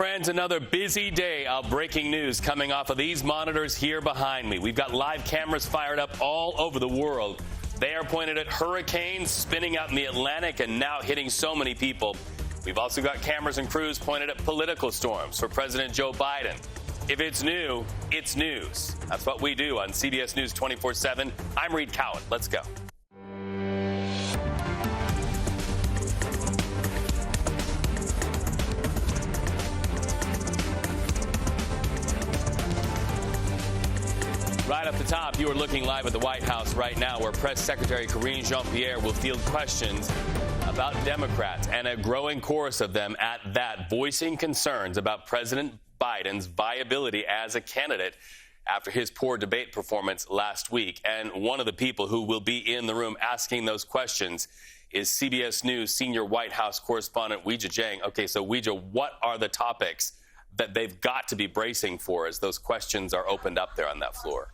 Friends, another busy day of breaking news coming off of these monitors here behind me. We've got live cameras fired up all over the world. They are pointed at hurricanes spinning out in the Atlantic and now hitting so many people. We've also got cameras and crews pointed at political storms for President Joe Biden. If it's new, it's news. That's what we do on CBS News 24/7. I'm Reed Cowan. Let's go. Right up the top, you are looking live at the White House right now, where Press Secretary Karine Jean-Pierre will field questions about Democrats and a growing chorus of them at that, voicing concerns about President Biden's viability as a candidate after his poor debate performance last week. And one of the people who will be in the room asking those questions is CBS News senior White House correspondent Weijia Jiang. Okay, so Weijia, what are the topics that they've got to be bracing for as those questions are opened up there on that floor?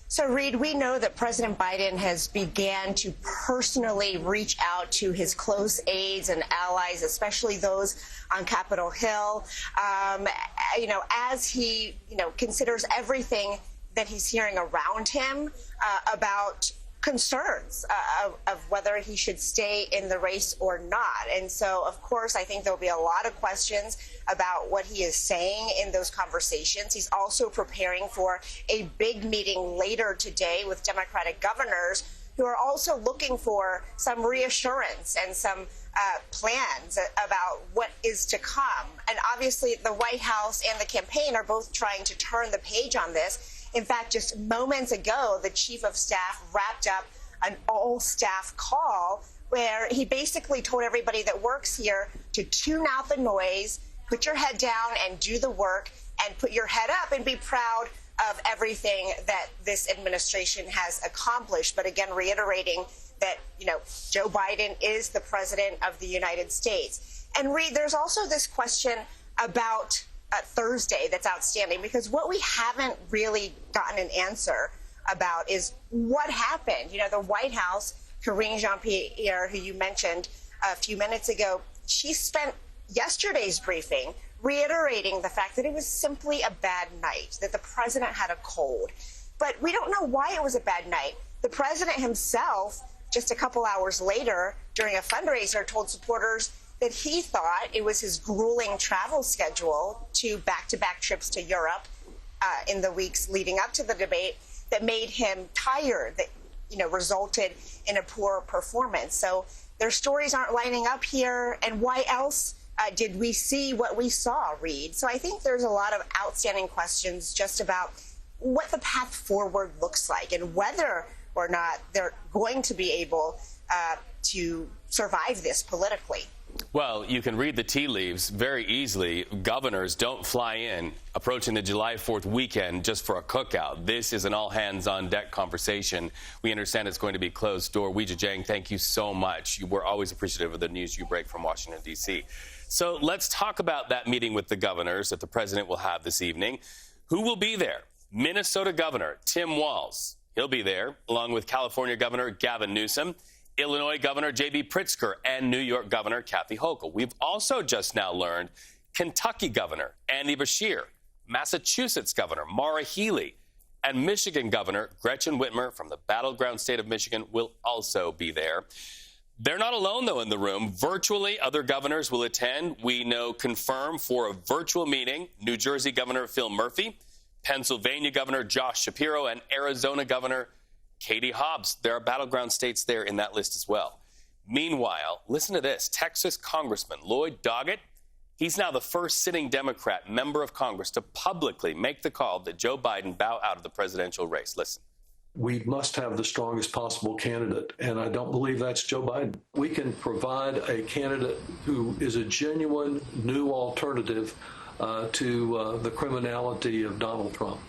So, Reed, we know that President Biden has began to personally reach out to his close aides and allies, especially those on Capitol Hill, as he, considers everything that he's hearing around him about concerns of whether he should stay in the race or not. And so, of course, I think there'll be a lot of questions about what he is saying in those conversations. He's also preparing for a big meeting later today with Democratic governors who are also looking for some reassurance and some plans about what is to come. And obviously, the White House and the campaign are both trying to turn the page on this. In fact, just moments ago, the chief of staff wrapped up an all-staff call where he basically told everybody that works here to tune out the noise, put your head down and do the work, and put your head up and be proud of everything that this administration has accomplished. But again, reiterating that, Joe Biden is the president of the United States. And Reed, there's also this question about Thursday that's outstanding, because what we haven't really gotten an answer about is what happened. The White House, Karine Jean-Pierre, who you mentioned a few minutes ago, she spent yesterday's briefing reiterating the fact that it was simply a bad night, that the president had a cold. But we don't know why it was a bad night. The president himself, just a couple hours later, during a fundraiser, told supporters that he thought it was his grueling travel schedule to back-to-back trips to Europe in the weeks leading up to the debate that made him tired, that, resulted in a poor performance. So their stories aren't lining up here. And why else did we see what we saw, Reed? So I think there's a lot of outstanding questions just about what the path forward looks like and whether or not they're going to be able to survive this politically. Well, you can read the tea leaves very easily. Governors don't fly in approaching the July 4th weekend just for a cookout. This is an all-hands-on-deck conversation. We understand it's going to be closed door. Weijia Jiang, thank you so much. We're always appreciative of the news you break from Washington, D.C. So let's talk about that meeting with the governors that the president will have this evening. Who will be there? Minnesota Governor Tim Walz. He'll be there, along with California Governor Gavin Newsom, Illinois Governor J.B. Pritzker, and New York Governor Kathy Hochul. We've also just now learned Kentucky Governor Andy Beshear, Massachusetts Governor Maura Healey, and Michigan Governor Gretchen Whitmer from the battleground state of Michigan will also be there. They're not alone, though, in the room. Virtually, other governors will attend. We know confirmed for a virtual meeting, New Jersey Governor Phil Murphy, Pennsylvania Governor Josh Shapiro, and Arizona Governor Katie Hobbs. There are battleground states there in that list as well. Meanwhile, listen to this. Texas Congressman Lloyd Doggett, he's now the first sitting Democrat member of Congress to publicly make the call that Joe Biden bow out of the presidential race. Listen. We must have the strongest possible candidate, and I don't believe that's Joe Biden. We can provide a candidate who is a genuine new alternative to the criminality of Donald Trump.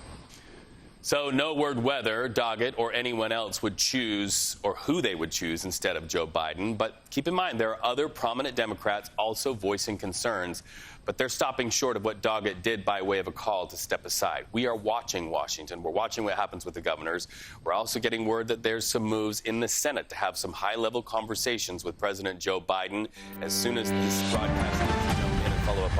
So no word whether Doggett or anyone else would choose or who they would choose instead of Joe Biden. But keep in mind, there are other prominent Democrats also voicing concerns, but they're stopping short of what Doggett did by way of a call to step aside. We are watching Washington. We're watching what happens with the governors. We're also getting word that there's some moves in the Senate to have some high-level conversations with President Joe Biden as soon as this broadcast is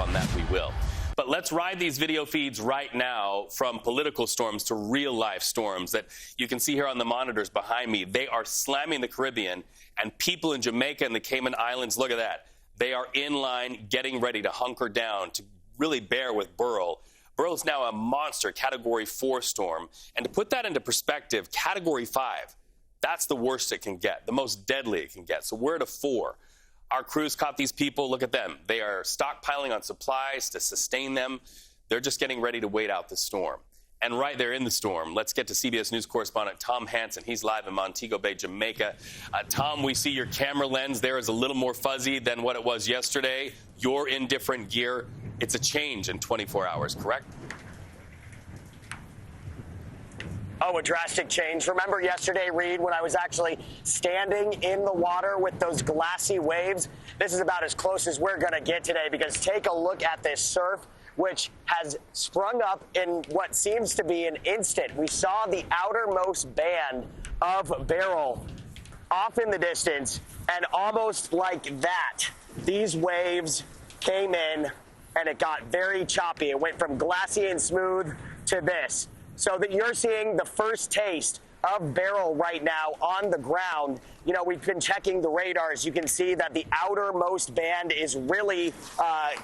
on that, we will. But let's ride these video feeds right now from political storms to real-life storms that you can see here on the monitors behind me. They are slamming the Caribbean, and people in Jamaica and the Cayman Islands, look at that. They are in line, getting ready to hunker down to really bear with Beryl. Beryl's now a monster Category 4 storm. And to put that into perspective, Category 5, that's the worst it can get, the most deadly it can get. So we're at a 4. Our crews caught these people. Look at them. They are stockpiling on supplies to sustain them. They're just getting ready to wait out the storm. And right there in the storm, let's get to CBS News correspondent Tom Hansen. He's live in Montego Bay, Jamaica. Tom, we see your camera lens there is a little more fuzzy than what it was yesterday. You're in different gear. It's a change in 24 hours, correct? Oh, a drastic change. Remember yesterday, Reed, when I was actually standing in the water with those glassy waves? This is about as close as we're going to get today, because take a look at this surf, which has sprung up in what seems to be an instant. We saw the outermost band of Beryl off in the distance, and almost like that, these waves came in and it got very choppy. It went from glassy and smooth to this. So that you're seeing the first taste of Beryl right now on the ground. You know, we've been checking the radars. You can see that the outermost band is really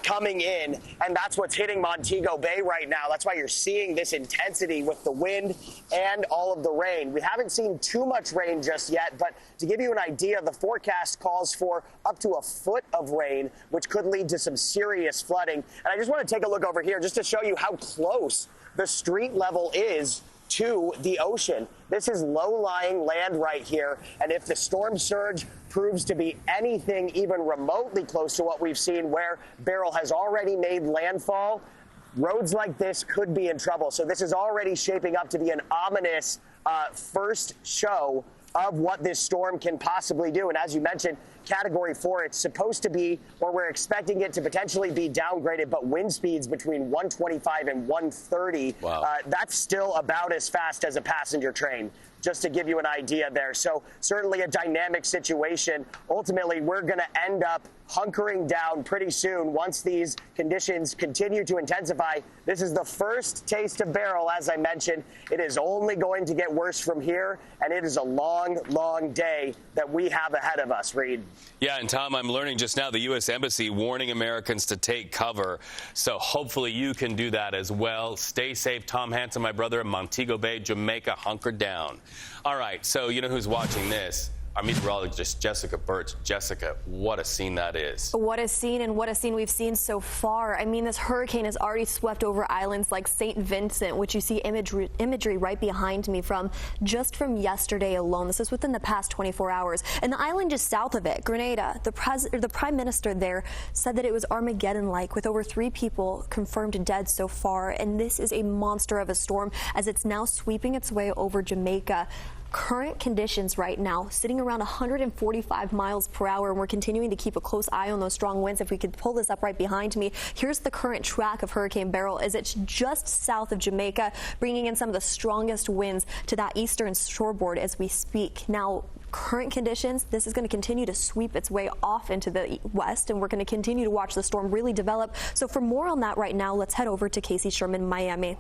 coming in, and that's what's hitting Montego Bay right now. That's why you're seeing this intensity with the wind and all of the rain. We haven't seen too much rain just yet, but to give you an idea, the forecast calls for up to a foot of rain, which could lead to some serious flooding. And I just want to take a look over here just to show you how close the street level is to the ocean. This is low-lying land right here, and if the storm surge proves to be anything even remotely close to what we've seen where Beryl has already made landfall, roads like this could be in trouble. So this is already shaping up to be an ominous first show of what this storm can possibly do. And as you mentioned, Category 4, it's supposed to be, or we're expecting it to potentially be downgraded, but wind speeds between 125 and 130. Wow. That's still about as fast as a passenger train, just to give you an idea there. So certainly a dynamic situation. Ultimately, we're going to end up hunkering down pretty soon once these conditions continue to intensify. This is the first taste of Beryl, as I mentioned. It is only going to get worse from here, and it is a long, long day that we have ahead of us, Reed. Yeah, and Tom, I'm learning just now the U.S. Embassy warning Americans to take cover. So hopefully you can do that as well. Stay safe. Tom Hansen, my brother in Montego Bay, Jamaica, hunkered down. All right, so you know who's watching this? Our meteorologist, Jessica Birch. Jessica, what a scene that is. What a scene, and what a scene we've seen so far. I mean, this hurricane has already swept over islands like St. Vincent, which you see imagery right behind me from yesterday alone. This is within the past 24 hours. And the island just south of it, Grenada, the prime minister there said that it was Armageddon-like, with over 3 people confirmed dead so far. And this is a monster of a storm as it's now sweeping its way over Jamaica. Current conditions right now sitting around 145 miles per hour, and we're continuing to keep a close eye on those strong winds. If we could pull this up right behind me, here's the current track of Hurricane Beryl as it's just south of Jamaica, bringing in some of the strongest winds to that eastern shoreboard as we speak. Now, current conditions, this is going to continue to sweep its way off into the west, and we're going to continue to watch the storm really develop. So for more on that right now, let's head over to Casey Sherman, Miami.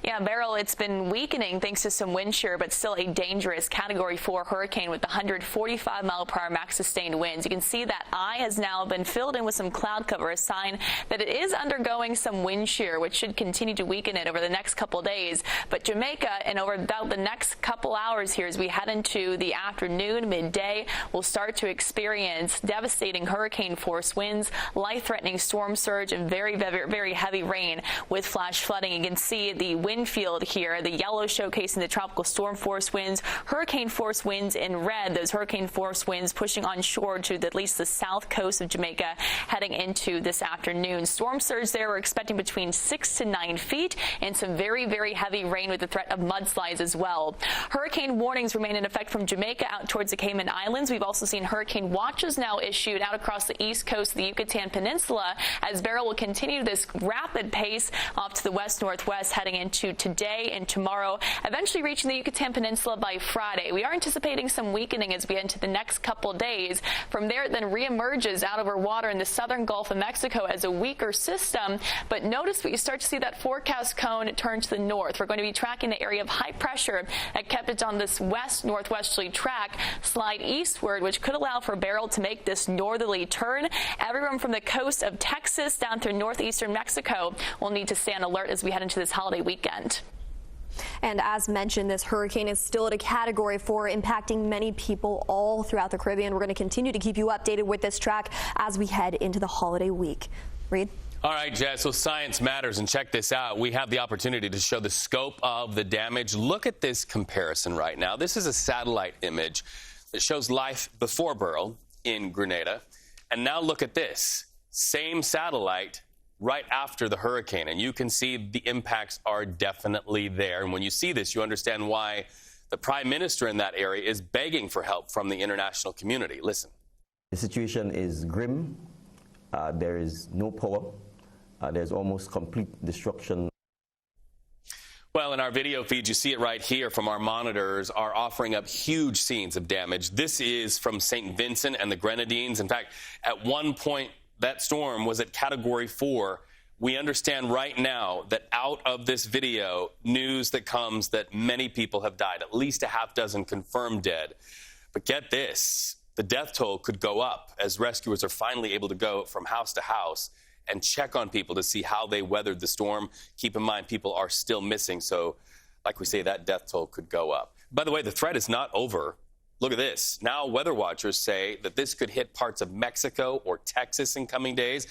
Yeah, Beryl, it's been weakening thanks to some wind shear, but still a dangerous Category 4 hurricane with 145-mile-per-hour max sustained winds. You can see that eye has now been filled in with some cloud cover, a sign that it is undergoing some wind shear, which should continue to weaken it over the next couple days. But Jamaica, and over about the next couple hours here, as we head into the afternoon, midday, will start to experience devastating hurricane-force winds, life-threatening storm surge, and very, very, very heavy rain with flash flooding. You can see the wind field here, the yellow showcasing the tropical storm force winds, hurricane force winds in red, those hurricane force winds pushing on shore to at least the south coast of Jamaica heading into this afternoon. Storm surge there, we're expecting between 6 to 9 feet and some very, very heavy rain with the threat of mudslides as well. Hurricane warnings remain in effect from Jamaica out towards the Cayman Islands. We've also seen hurricane watches now issued out across the east coast of the Yucatan Peninsula as Beryl will continue this rapid pace off to the west-northwest heading into magnitude today and tomorrow, eventually reaching the Yucatan Peninsula by Friday. We are anticipating some weakening as we head into the next couple days. From there, it then reemerges out over water in the southern Gulf of Mexico as a weaker system. But notice we start to see that forecast cone turn to the north. We're going to be tracking the area of high pressure that kept it on this west-northwesterly track slide eastward, which could allow for Beryl to make this northerly turn. Everyone from the coast of Texas down through northeastern Mexico will need to stay on alert as we head into this holiday weekend. And as mentioned, this hurricane is still at a Category 4, impacting many people all throughout the Caribbean. We're going to continue to keep you updated with this track as we head into the holiday week. Reed? All right, Jess, so science matters, and check this out. We have the opportunity to show the scope of the damage. Look at this comparison right now. This is a satellite image that shows life before Beryl in Grenada. And now look at this. Same satellite right after the hurricane. And you can see the impacts are definitely there. And when you see this, you understand why the prime minister in that area is begging for help from the international community. Listen. The situation is grim. There is no power. There's almost complete destruction. Well, in our video feeds, you see it right here from our monitors, are offering up huge scenes of damage. This is from St. Vincent and the Grenadines. In fact, at one point, that storm was at Category 4. We understand right now that out of this video, news that comes that many people have died, at least a half dozen confirmed dead. But get this, the death toll could go up as rescuers are finally able to go from house to house and check on people to see how they weathered the storm. Keep in mind, people are still missing. So, like we say, that death toll could go up. By the way, the threat is not over. Look at this. Now, weather watchers say that this could hit parts of Mexico or Texas in coming days.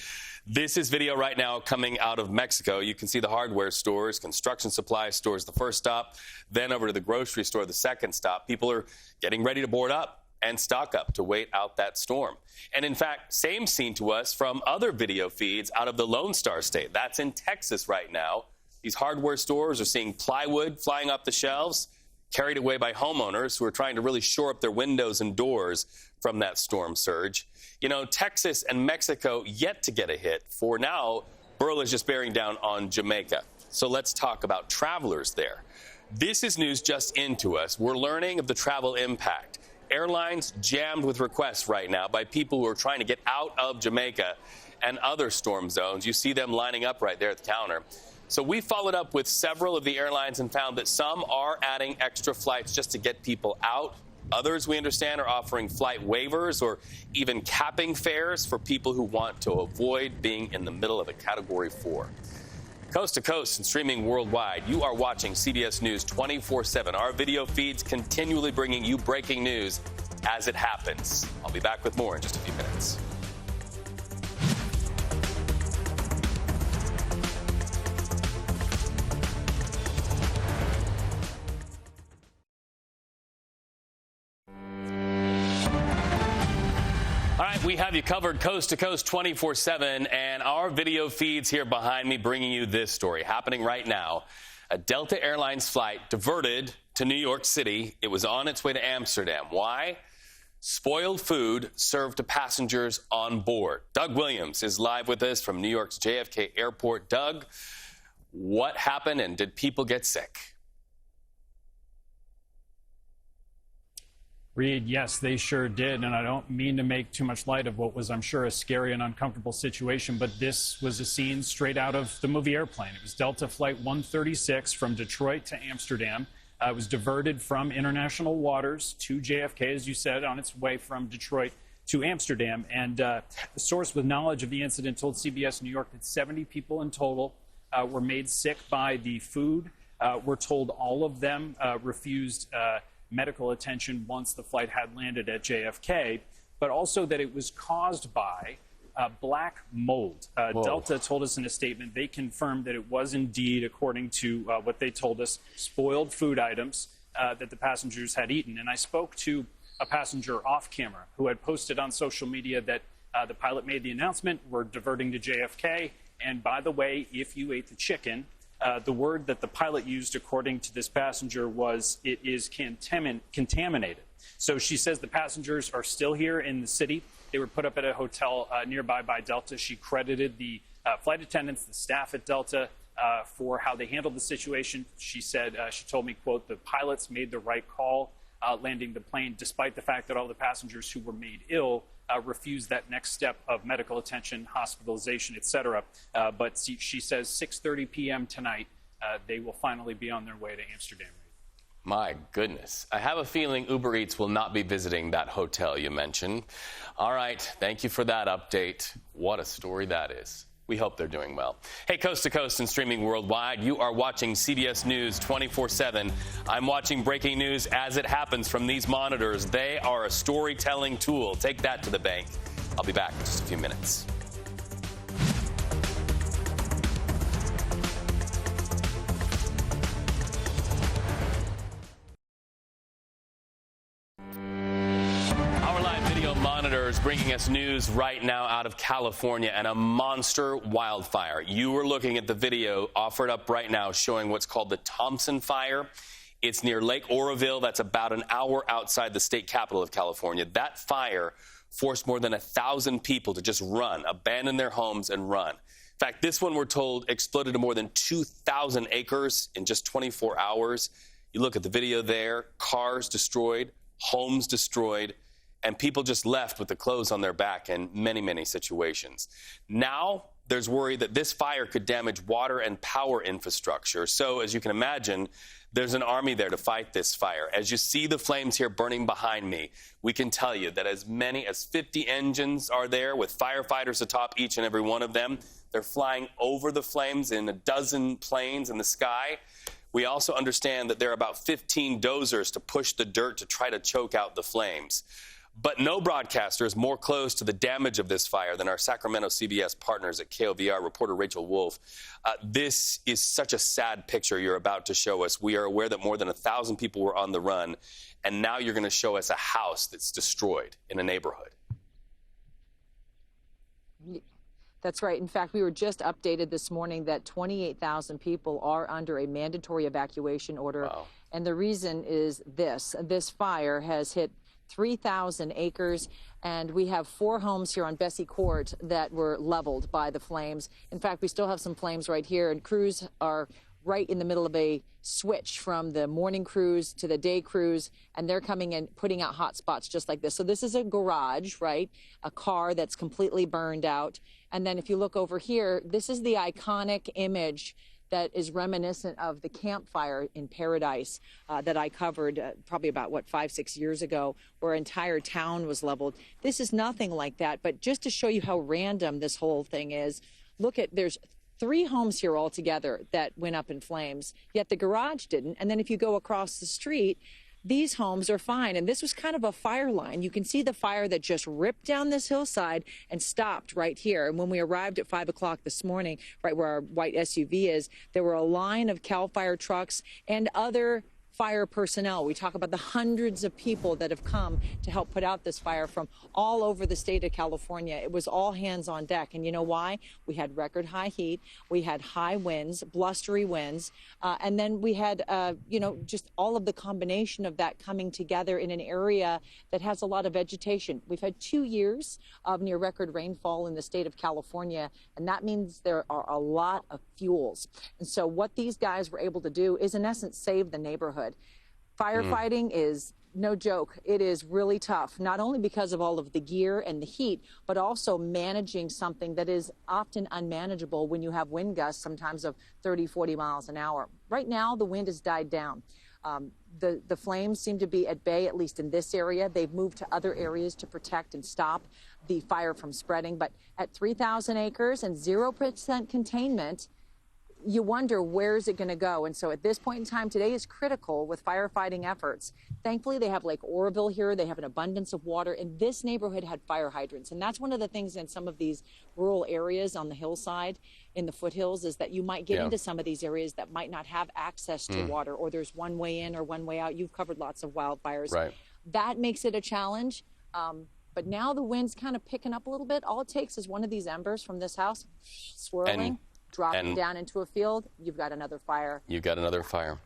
This is video right now coming out of Mexico. You can see the hardware stores, construction supply stores, the first stop, then over to the grocery store, the second stop. People are getting ready to board up and stock up to wait out that storm. And in fact, same scene to us from other video feeds out of the Lone Star State. That's in Texas right now. These hardware stores are seeing plywood flying off the shelves, carried away by homeowners who are trying to really shore up their windows and doors from that storm surge. You know, Texas and Mexico yet to get a hit. For now, Beryl is just bearing down on Jamaica. So let's talk about travelers there. This is news just into us. We're learning of the travel impact. Airlines jammed with requests right now by people who are trying to get out of Jamaica and other storm zones. You see them lining up right there at the counter. So we followed up with several of the airlines and found that some are adding extra flights just to get people out. Others, we understand, are offering flight waivers or even capping fares for people who want to avoid being in the middle of a Category 4. Coast to coast and streaming worldwide, you are watching CBS News 24/7. Our video feeds continually bringing you breaking news as it happens. I'll be back with more in just a few minutes. All right, we have you covered coast to coast 24/7, and our video feeds here behind me bringing you this story happening right now. A Delta Airlines flight diverted to New York City. It was on its way to Amsterdam. Why? Spoiled food served to passengers on board. Doug Williams is live with us from New York's JFK Airport. Doug, what happened, and did people get sick? Reed, yes, they sure did. And I don't mean to make too much light of what was, I'm sure, a scary and uncomfortable situation, but this was a scene straight out of the movie Airplane. It was Delta Flight 136 from Detroit to Amsterdam. It was diverted from international waters to JFK, as you said, on its way from Detroit to Amsterdam. And the source with knowledge of the incident told CBS New York that 70 people in total were made sick by the food. We're told all of them refused medical attention once the flight had landed at JFK, but also that it was caused by black mold. Delta told us in a statement they confirmed that it was indeed, according to what they told us, spoiled food items that the passengers had eaten. And I spoke to a passenger off camera who had posted on social media that the pilot made the announcement, we're diverting to JFK. And by the way, if you ate the chicken, the word that the pilot used, according to this passenger, was it is contaminated. So she says the passengers are still here in the city. They were put up at a hotel nearby by Delta. She credited the flight attendants, the staff at Delta, for how they handled the situation. She said, she told me, quote, the pilots made the right call landing the plane, despite the fact that all the passengers who were made ill refused that next step of medical attention, hospitalization, etc. But she says 6:30 p.m. tonight, they will finally be on their way to Amsterdam. My goodness. I have a feeling Uber Eats will not be visiting that hotel you mentioned. All right. Thank you for that update. What a story that is. We hope they're doing well. Hey, coast to coast and streaming worldwide, you are watching CBS News 24/7. I'm watching breaking news as it happens from these monitors. They are a storytelling tool. Take that to the bank. I'll be back in just a few minutes. Monitors bringing us news right now out of California and a monster wildfire. You are looking at the video offered up right now showing what's called the Thompson Fire. It's near Lake Oroville. That's about an hour outside the state capital of California. That fire forced more than 1,000 people to just run, abandon their homes and run. In fact, this one, we're told, exploded to more than 2,000 acres in just 24 hours. You look at the video there, cars destroyed, homes destroyed, and people just left with the clothes on their back in many, many situations. Now, there's worry that this fire could damage water and power infrastructure. So, as you can imagine, there's an army there to fight this fire. As you see the flames here burning behind me, we can tell you that as many as 50 engines are there with firefighters atop each and every one of them. They're flying over the flames in a dozen planes in the sky. We also understand that there are about 15 dozers to push the dirt to try to choke out the flames. But no broadcaster is more close to the damage of this fire than our Sacramento CBS partners at KOVR, reporter Rachel Wolf. This is such a sad picture you're about to show us. We are aware that more than 1,000 people were on the run, and now you're going to show us a house that's destroyed in a neighborhood. That's right. In fact, we were just updated this morning that 28,000 people are under a mandatory evacuation order. Wow. And the reason is this fire has hit 3,000 acres, and we have 4 homes here on Bessie Court that were leveled by the flames. In fact, we still have some flames right here, and crews are right in the middle of a switch from the morning crews to the day crews, and they're coming and putting out hot spots just like this. So this is a garage, right? A car that's completely burned out. And then if you look over here, this is the iconic image that is reminiscent of the campfire in Paradise that I covered probably about, 5-6 years ago, where an entire town was leveled. This is nothing like that, but just to show you how random this whole thing is, look at, there's 3 homes here altogether that went up in flames, yet the garage didn't. And then if you go across the street, these homes are fine. And this was kind of a fire line. You can see the fire that just ripped down this hillside and stopped right here. And when we arrived at 5 o'clock this morning, right where our white SUV is, there were a line of CAL FIRE trucks and other fire personnel. We talk about the hundreds of people that have come to help put out this fire from all over the state of California. It was all hands on deck. And you know why? We had record high heat. We had high winds, blustery winds. And then we had, just all of the combination of that coming together in an area that has a lot of vegetation. We've had 2 years of near record rainfall in the state of California, and that means there are a lot of fuels. And so what these guys were able to do is, in essence, save the neighborhood. Firefighting is no joke. It is really tough, not only because of all of the gear and the heat, but also managing something that is often unmanageable when you have wind gusts, sometimes of 30, 40 miles an hour. Right now, the wind has died down. The flames seem to be at bay, at least in this area. They've moved to other areas to protect and stop the fire from spreading. But at 3,000 acres and 0% containment, you wonder, where is it going to go? And so at this point in time, today is critical with firefighting efforts. Thankfully, they have Lake Oroville here. They have an abundance of water, and this neighborhood had fire hydrants. And that's one of the things in some of these rural areas on the hillside, in the foothills, is that you might get into some of these areas that might not have access to water, or there's one way in or one way out. You've covered lots of wildfires. Right. That makes it a challenge. But now the wind's kind of picking up a little bit. All it takes is one of these embers from this house swirling. drop it down into a field, you've got another fire. You've got another fire.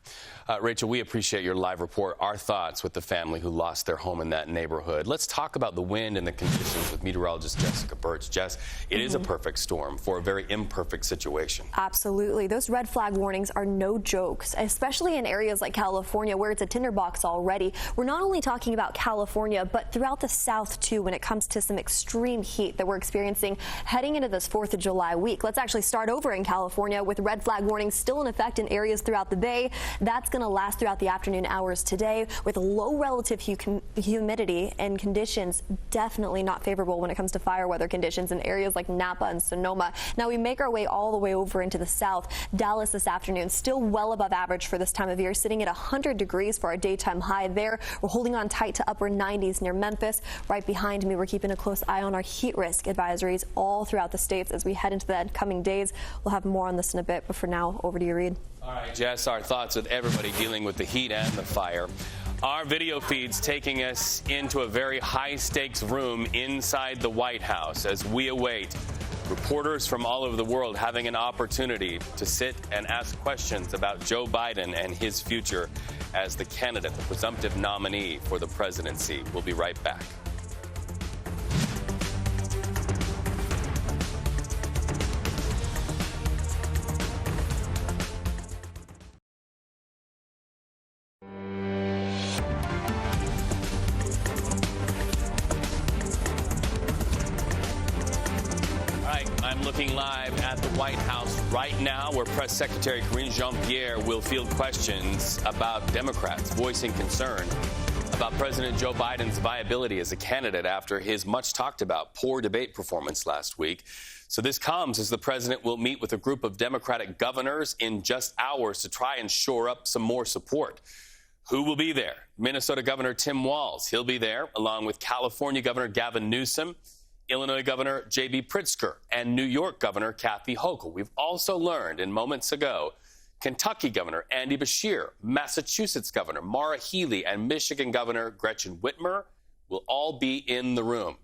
Rachel, we appreciate your live report. Our thoughts with the family who lost their home in that neighborhood. Let's talk about the wind and the conditions with meteorologist Jessica Birch. Jess, it is a perfect storm for a very imperfect situation. Absolutely. Those red flag warnings are no jokes, especially in areas like California where it's a tinderbox already. We're not only talking about California, but throughout the South, too, when it comes to some extreme heat that we're experiencing heading into this 4th of July week. Let's actually start over in California with red flag warnings still in effect in areas throughout the Bay. That's going to last throughout the afternoon hours today with low relative humidity and conditions definitely not favorable when it comes to fire weather conditions in areas like Napa and Sonoma. Now we make our way all the way over into the south. Dallas this afternoon still well above average for this time of year, sitting at 100 degrees for our daytime high there. We're holding on tight to upper 90s near Memphis. Right behind me, we're keeping a close eye on our heat risk advisories all throughout the states as we head into the coming days. We'll have more on this in a bit, but for now, over to you, Reed. All right, Jess, our thoughts with everybody dealing with the heat and the fire. Our video feed's taking us into a very high-stakes room inside the White House as we await reporters from all over the world having an opportunity to sit and ask questions about Joe Biden and his future as the candidate, the presumptive nominee for the presidency. We'll be right back. I'm looking live at the White House right now where Press Secretary Karine Jean-Pierre will field questions about Democrats voicing concern about President Joe Biden's viability as a candidate after his much talked about poor debate performance last week. So this comes as the president will meet with a group of Democratic governors in just hours to try and shore up some more support. Who will be there? Minnesota Governor Tim Walz. He'll be there along with California Governor Gavin Newsom, Illinois Governor J.B. Pritzker, and New York Governor Kathy Hochul. We've also learned in moments ago, Kentucky Governor Andy Beshear, Massachusetts Governor Maura Healey, and Michigan Governor Gretchen Whitmer will all be in the room.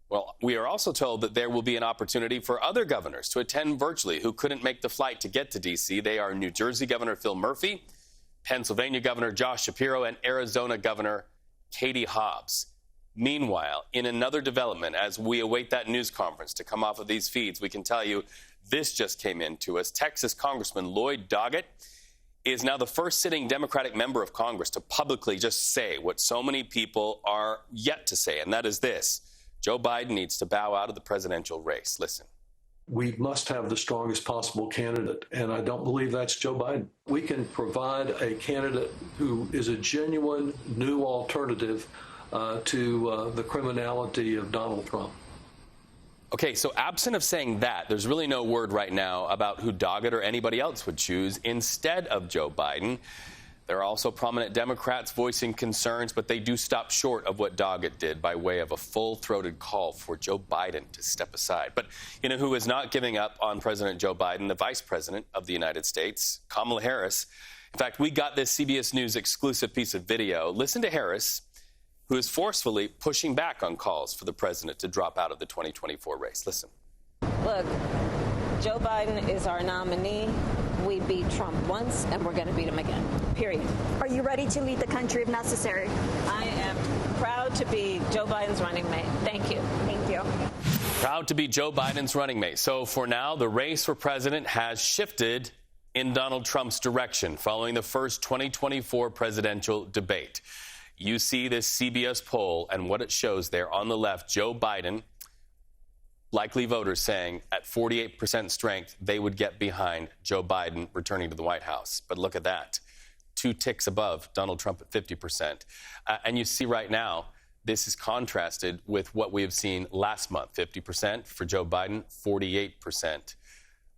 Well, we are also told that there will be an opportunity for other governors to attend virtually who couldn't make the flight to get to D.C. They are New Jersey Governor Phil Murphy, Pennsylvania Governor Josh Shapiro, and Arizona Governor Katie Hobbs. Meanwhile, in another development, as we await that news conference to come off of these feeds, we can tell you this just came in to us. Texas Congressman Lloyd Doggett is now the first sitting Democratic member of Congress to publicly just say what so many people are yet to say, and that is this: Joe Biden needs to bow out of the presidential race. Listen. We must have the strongest possible candidate, and I don't believe that's Joe Biden. We can provide a candidate who is a genuine new alternative to the criminality of Donald Trump. Okay, so absent of saying that, there's really no word right now about who Doggett or anybody else would choose instead of Joe Biden. There are also prominent Democrats voicing concerns, but they do stop short of what Doggett did by way of a full-throated call for Joe Biden to step aside. But you know who is not giving up on President Joe Biden? The Vice President of the United States, Kamala Harris. In fact, we got this CBS News exclusive piece of video. Listen to Harris, who is forcefully pushing back on calls for the president to drop out of the 2024 race. Listen. Look, Joe Biden is our nominee. We beat Trump once, and we're going to beat him again, period. Are you ready to lead the country if necessary? I am proud to be Joe Biden's running mate. Thank you. Thank you. Proud to be Joe Biden's running mate. So for now, the race for president has shifted in Donald Trump's direction following the first 2024 presidential debate. You see this CBS poll and what it shows there on the left, Joe Biden, likely voters saying at 48% strength, they would get behind Joe Biden returning to the White House. But look at that, 2 ticks above Donald Trump at 50%. And you see right now, this is contrasted with what we have seen last month, 50% for Joe Biden, 48%.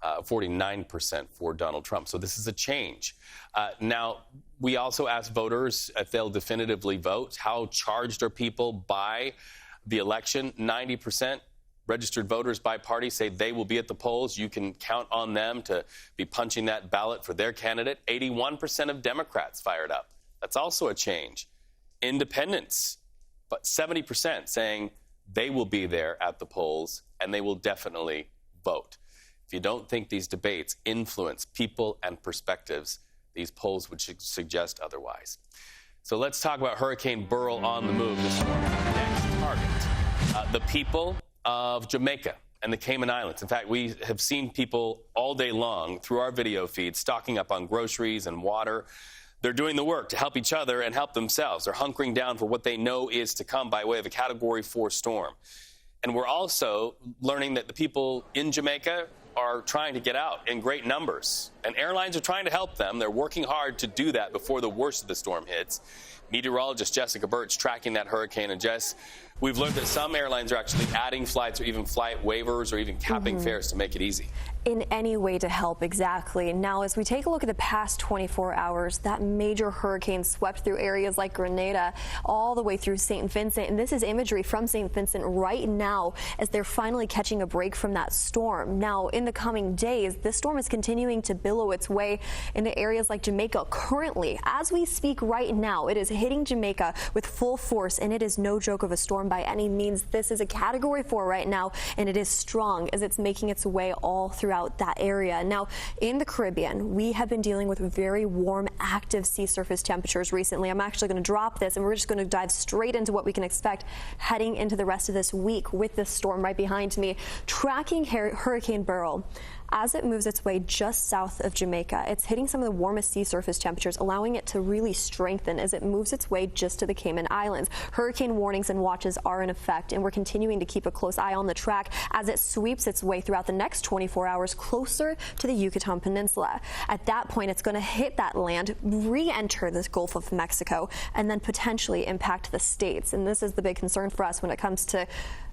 49% for Donald Trump. So this is a change. Now, we also asked voters if they'll definitively vote. How charged are people by the election? 90% registered voters by party say they will be at the polls. You can count on them to be punching that ballot for their candidate. 81% of Democrats fired up. That's also a change. Independents, but 70% saying they will be there at the polls and they will definitely vote. If If you don't think these debates influence people and perspectives, these polls would suggest otherwise. So let's talk about Hurricane Beryl on the move this morning. Next target, the people of Jamaica and the Cayman Islands. In fact, we have seen people all day long through our video feed stocking up on groceries and water. They're doing the work to help each other and help themselves. They're hunkering down for what they know is to come by way of a Category 4 storm. And we're also learning that the people in Jamaica are trying to get out in great numbers. And airlines are trying to help them. They're working hard to do that before the worst of the storm hits. Meteorologist Jessica Birch tracking that hurricane. And Jess, we've learned that some airlines are actually adding flights or even flight waivers or even capping fares to make it easy. In any way to help, exactly. Now, as we take a look at the past 24 hours, that major hurricane swept through areas like Grenada all the way through St. Vincent. And this is imagery from St. Vincent right now as they're finally catching a break from that storm. Now, in the coming days, this storm is continuing to billow its way into areas like Jamaica. Currently, as we speak right now, it is hitting Jamaica with full force, and it is no joke of a storm by any means. This is a Category 4 right now, and it is strong as it's making its way all throughout that area. Now, in the Caribbean, we have been dealing with very warm, active sea surface temperatures recently. I'm actually going to drop this, and we're just going to dive straight into what we can expect heading into the rest of this week with this storm right behind me. Tracking Hurricane Beryl. As it moves its way just south of Jamaica, it's hitting some of the warmest sea surface temperatures, allowing it to really strengthen as it moves its way just to the Cayman Islands. Hurricane warnings and watches are in effect, and we're continuing to keep a close eye on the track as it sweeps its way throughout the next 24 hours closer to the Yucatan Peninsula. At that point, it's going to hit that land, re-enter the Gulf of Mexico, and then potentially impact the states. And this is the big concern for us when it comes to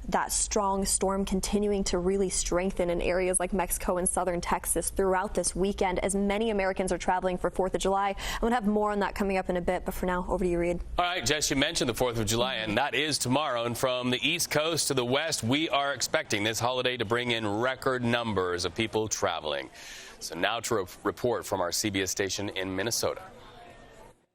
that strong storm continuing to really strengthen in areas like Mexico and southern Texas throughout this weekend as many Americans are traveling for 4th of July. I'm going to have more on that coming up in a bit, but for now, over to you, Reed. All right, Jess, you mentioned the 4th of July, and that is tomorrow. And from the East Coast to the West, we are expecting this holiday to bring in record numbers of people traveling. So now to a report from our CBS station in Minnesota.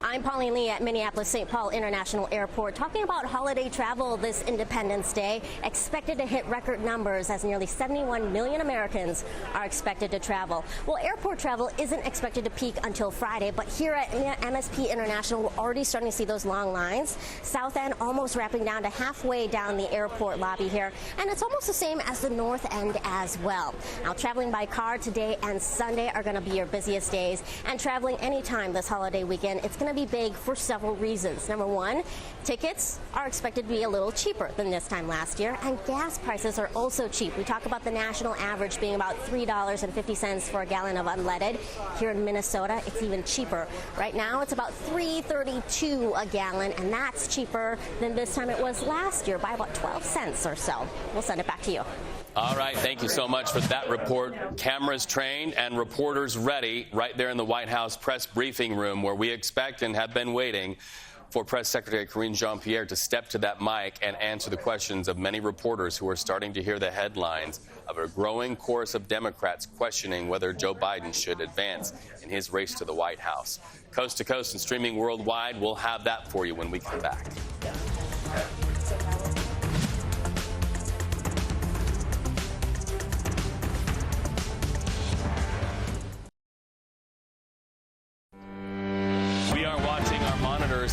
I'm Pauline Lee at Minneapolis-St. Paul International Airport talking about holiday travel this Independence Day, expected to hit record numbers as nearly 71 million Americans are expected to travel. Well, airport travel isn't expected to peak until Friday, but here at MSP International, we're already starting to see those long lines. South End almost wrapping down to halfway down the airport lobby here, and it's almost the same as the North End as well. Now, traveling by car today and Sunday are going to be your busiest days, and traveling anytime this holiday weekend, it's going to be big for several reasons. Number one, tickets are expected to be a little cheaper than this time last year, and gas prices are also cheap. We talk about the national average being about $3.50 for a gallon of unleaded. Here in Minnesota, it's even cheaper. Right now, it's about $3.32 a gallon, and that's cheaper than this time it was last year by about 12 cents or so. We'll send it back to you. All right, thank you so much for that report. Cameras trained and reporters ready right there in the White House press briefing room where we expect and have been waiting for Press Secretary Karine Jean-Pierre to step to that mic and answer the questions of many reporters who are starting to hear the headlines of a growing chorus of Democrats questioning whether Joe Biden should advance in his race to the White House. Coast to coast and streaming worldwide, we'll have that for you when we come back.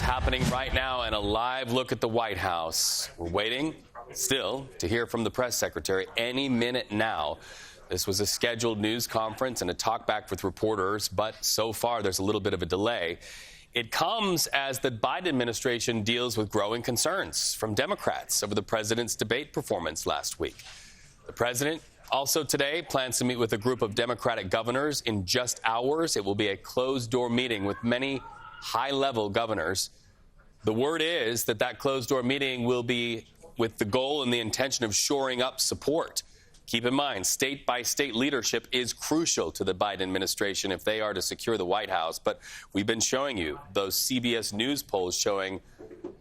Happening right now and a live look at the White House. We're waiting still to hear from the press secretary any minute now. This was a scheduled news conference and a talkback with reporters, but so far there's a little bit of a delay. It comes as the Biden administration deals with growing concerns from Democrats over the president's debate performance last week. The president also today plans to meet with a group of Democratic governors in just hours. It will be a closed-door meeting with many high-level governors. The word is that that closed-door meeting will be with the goal and the intention of shoring up support. Keep in mind, state-by-state leadership is crucial to the Biden administration if they are to secure the White House. But we've been showing you those CBS News polls showing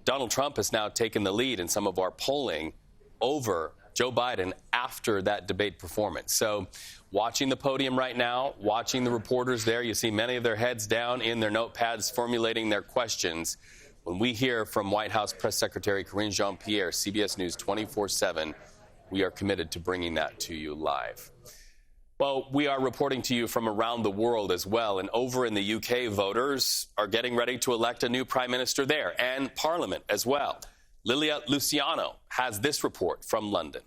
Donald Trump has now taken the lead in some of our polling over Joe Biden after that debate performance. So watching the podium right now, watching the reporters there, you see many of their heads down in their notepads formulating their questions. When we hear from White House Press Secretary Karine Jean-Pierre, CBS News 24/7, we are committed to bringing that to you live. Well, we are reporting to you from around the world as well. And over in the UK, voters are getting ready to elect a new prime minister there and Parliament as well. Lilia Luciano has this report from London.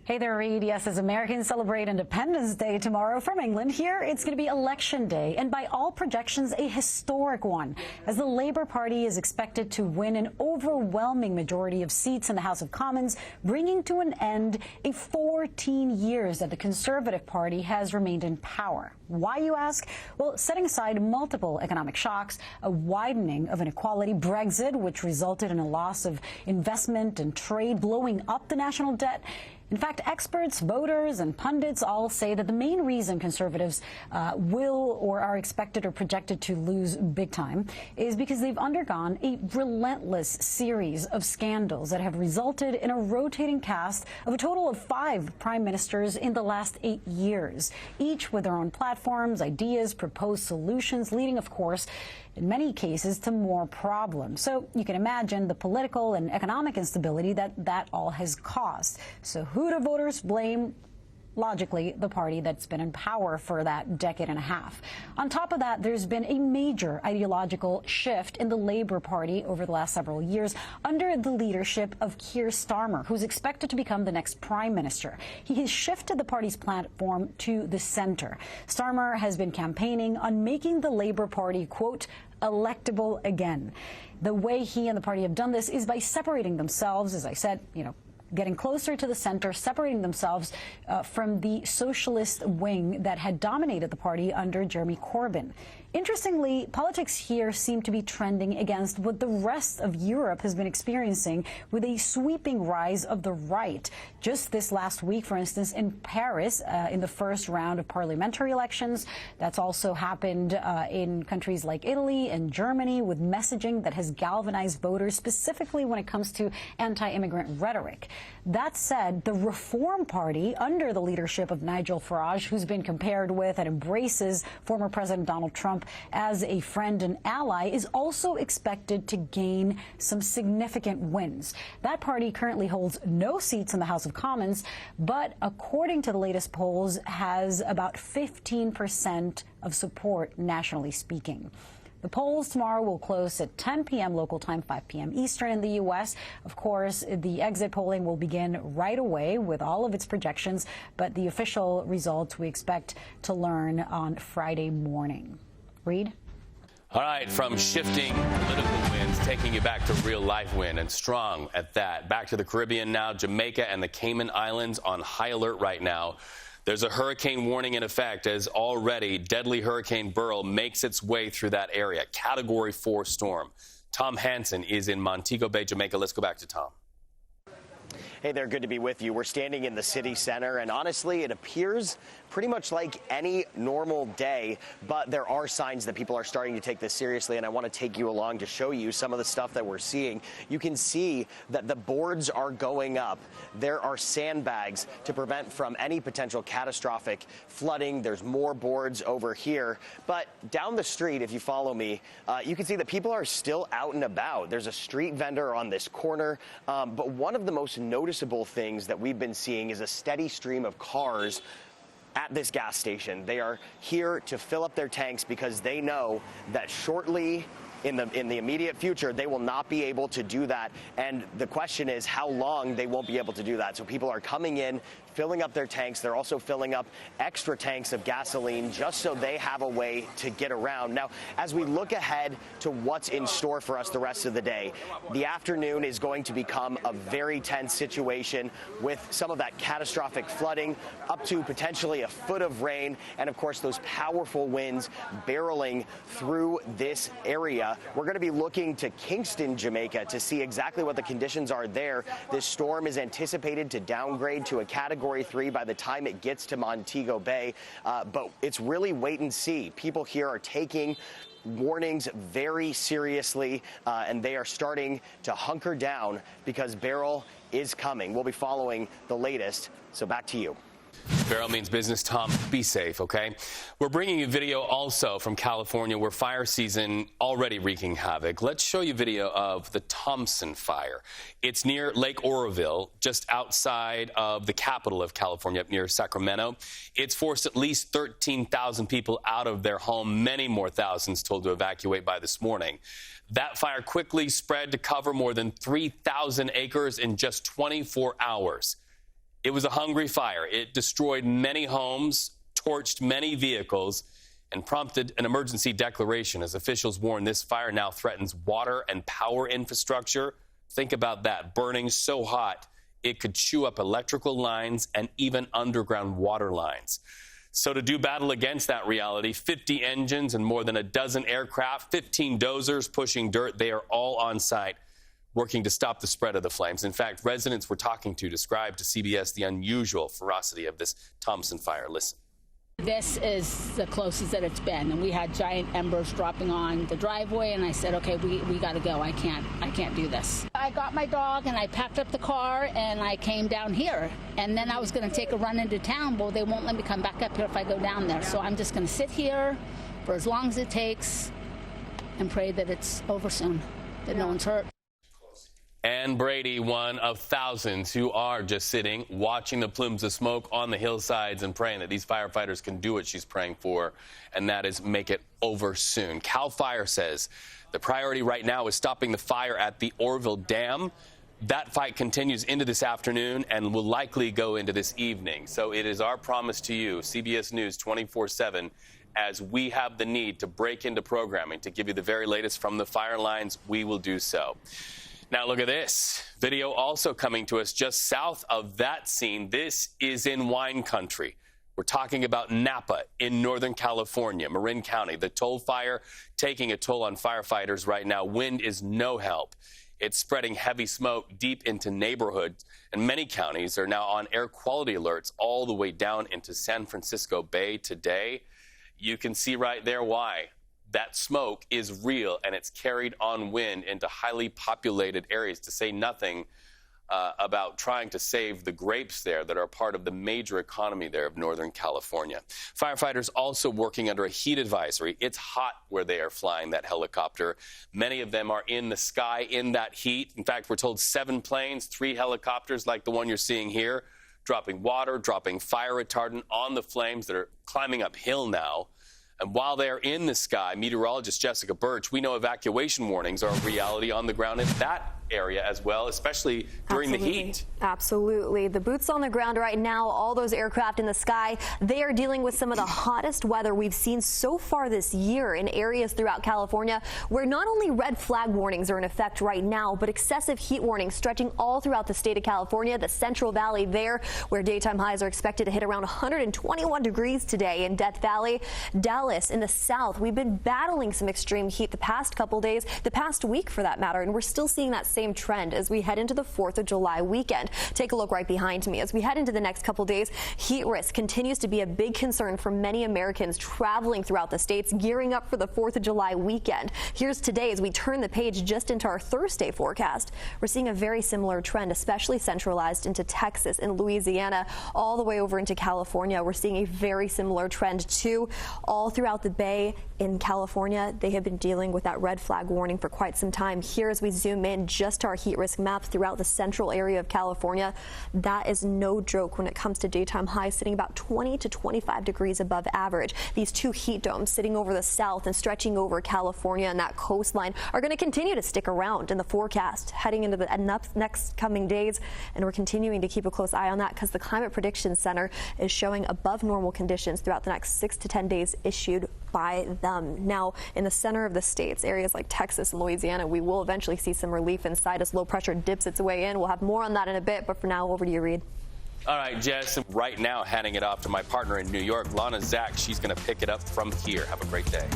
Hey there, Reed. Yes, as Americans celebrate Independence Day tomorrow from England, here it's going to be Election Day, and by all projections, a historic one, as the Labour Party is expected to win an overwhelming majority of seats in the House of Commons, bringing to an end a 14 years that the Conservative Party has remained in power. Why, you ask? Well, setting aside multiple economic shocks, a widening of inequality, Brexit, which resulted in a loss of investment and trade, blowing up the national debt. In fact, experts, voters, and pundits all say that the main reason Conservatives will or are expected or projected to lose big time is because they've undergone a relentless series of scandals that have resulted in a rotating cast of a total of 5 prime ministers in the last 8 years, each with their own platforms, ideas, proposed solutions, leading, of course, in many cases, to more problems. So you can imagine the political and economic instability that all has caused. So who do voters blame? Logically, the party that's been in power for that decade and a half. On top of that, there's been a major ideological shift in the Labour Party over the last several years under the leadership of Keir Starmer, who's expected to become the next prime minister. He has shifted the party's platform to the centre. Starmer has been campaigning on making the Labour Party, quote, electable again. The way he and the party have done this is by separating themselves, as I said, getting closer to the center, separating themselves from the socialist wing that had dominated the party under Jeremy Corbyn. Interestingly, politics here seem to be trending against what the rest of Europe has been experiencing, with a sweeping rise of the right. Just this last week, for instance, in Paris, in the first round of parliamentary elections. That's also happened in countries like Italy and Germany, with messaging that has galvanized voters, specifically when it comes to anti-immigrant rhetoric. That said, the Reform Party, under the leadership of Nigel Farage, who's been compared with and embraces former President Donald Trump as a friend and ally, is also expected to gain some significant wins. That party currently holds no seats in the House of Commons, but according to the latest polls, has about 15% of support, nationally speaking. The polls tomorrow will close at 10 p.m. local time, 5 p.m. Eastern in the U.S. Of course, the exit polling will begin right away with all of its projections, but the official results we expect to learn on Friday morning. Reed? All right, from shifting political winds, taking you back to real life wind, and strong at that. Back to the Caribbean now. Jamaica and the Cayman Islands on high alert right now. There's a hurricane warning in effect as already deadly Hurricane Beryl makes its way through that area. Category 4 storm. Tom Hansen is in Montego Bay, Jamaica. Let's go back to Tom. Hey there, good to be with you. We're standing in the city center, and honestly, it appears pretty much like any normal day, but there are signs that people are starting to take this seriously, and I want to take you along to show you some of the stuff that we're seeing. You can see that the boards are going up. There are sandbags to prevent from any potential catastrophic flooding. There's more boards over here, but down the street, if you follow me, you can see that people are still out and about. There's a street vendor on this corner, but one of the most noticeable things that we've been seeing is a steady stream of cars at this gas station. They are here to fill up their tanks because they know that shortly in the immediate future, they will not be able to do that. And the question is how long they won't be able to do that. So people are coming in, filling up their tanks. They're also filling up extra tanks of gasoline just so they have a way to get around. Now, as we look ahead to what's in store for us the rest of the day, the afternoon is going to become a very tense situation with some of that catastrophic flooding, up to potentially a foot of rain, and of course those powerful winds barreling through this area. We're going to be looking to Kingston, Jamaica, to see exactly what the conditions are there. This storm is anticipated to downgrade to a Category 3 by the time it gets to Montego Bay, but it's really wait and see. People here are taking warnings very seriously, and they are starting to hunker down because Beryl is coming. We'll be following the latest, so back to you. Barrel means business. Tom, be safe, okay? We're bringing you video also from California where fire season already wreaking havoc. Let's show you video of the Thompson fire. It's near Lake Oroville, just outside of the capital of California, up near Sacramento. It's forced at least 13,000 people out of their home, many more thousands told to evacuate by this morning. That fire quickly spread to cover more than 3,000 acres in just 24 hours. It was a hungry fire. It destroyed many homes, torched many vehicles, and prompted an emergency declaration as officials warn this fire now threatens water and power infrastructure. Think about that, burning so hot it could chew up electrical lines and even underground water lines. So to do battle against that reality, 50 engines and more than a dozen aircraft, 15 dozers pushing dirt, they are all on site, working to stop the spread of the flames. In fact, residents we're talking to described to CBS the unusual ferocity of this Thompson fire. Listen. This is the closest that it's been, and we had giant embers dropping on the driveway, and I said, okay, we got to go. I can't do this. I got my dog, and I packed up the car, and I came down here, and then I was going to take a run into town, but they won't let me come back up here if I go down there. So I'm just going to sit here for as long as it takes and pray that it's over soon, that no one's hurt. And Brady, one of thousands who are just sitting, watching the plumes of smoke on the hillsides and praying that these firefighters can do what she's praying for, and that is make it over soon. CAL FIRE says the priority right now is stopping the fire at the Oroville Dam. That fight continues into this afternoon and will likely go into this evening. So it is our promise to you, CBS News 24/7, as we have the need to break into programming to give you the very latest from the fire lines, we will do so. Now look at this video also coming to us just south of that scene. This is in wine country. We're talking about Napa in Northern California, Marin County. The toll fire taking a toll on firefighters right now. Wind is no help. It's spreading heavy smoke deep into neighborhoods, and many counties are now on air quality alerts all the way down into San Francisco Bay today. You can see right there why. That smoke is real, and it's carried on wind into highly populated areas, to say nothing about trying to save the grapes there that are part of the major economy there of Northern California. Firefighters also working under a heat advisory. It's hot where they are flying that helicopter. Many of them are in the sky in that heat. In fact, we're told 7 planes, 3 helicopters like the one you're seeing here, dropping water, dropping fire retardant on the flames that are climbing uphill now. And while they are in the sky, meteorologist Jessica Birch, we know evacuation warnings are a reality on the ground in that area as well, especially during the heat. Absolutely. The boots on the ground right now, all those aircraft in the sky, they are dealing with some of the hottest weather we've seen so far this year in areas throughout California where not only red flag warnings are in effect right now, but excessive heat warnings stretching all throughout the state of California, the Central Valley there, where daytime highs are expected to hit around 121 degrees today in Death Valley. Dallas in the south, we've been battling some extreme heat the past couple days, the past week for that matter, and we're still seeing that same trend as we head into the 4th of July weekend. Take a look right behind me. As we head into the next couple days, heat risk continues to be a big concern for many Americans traveling throughout the states, gearing up for the 4th of July weekend. Here's today as we turn the page just into our Thursday forecast. We're seeing a very similar trend, especially centralized into Texas and Louisiana, all the way over into California. We're seeing a very similar trend too. All throughout the Bay in California, they have been dealing with that red flag warning for quite some time. Here as we zoom in just to our heat risk map throughout the central area of California, that is no joke when it comes to daytime highs sitting about 20 to 25 degrees above average. These 2 heat domes sitting over the south and stretching over California and that coastline are going to continue to stick around in the forecast heading into the next coming days, and we're continuing to keep a close eye on that because the Climate Prediction Center is showing above normal conditions throughout the next 6 to 10 days issued by them. Now, in the center of the states, areas like Texas and Louisiana, we will eventually see some relief inside as low pressure dips its way in. We'll have more on that in a bit, but for now, over to you, Reed. All right, Jess, right now handing it off to my partner in New York, Lana Zach. She's going to pick it up from here. Have a great day.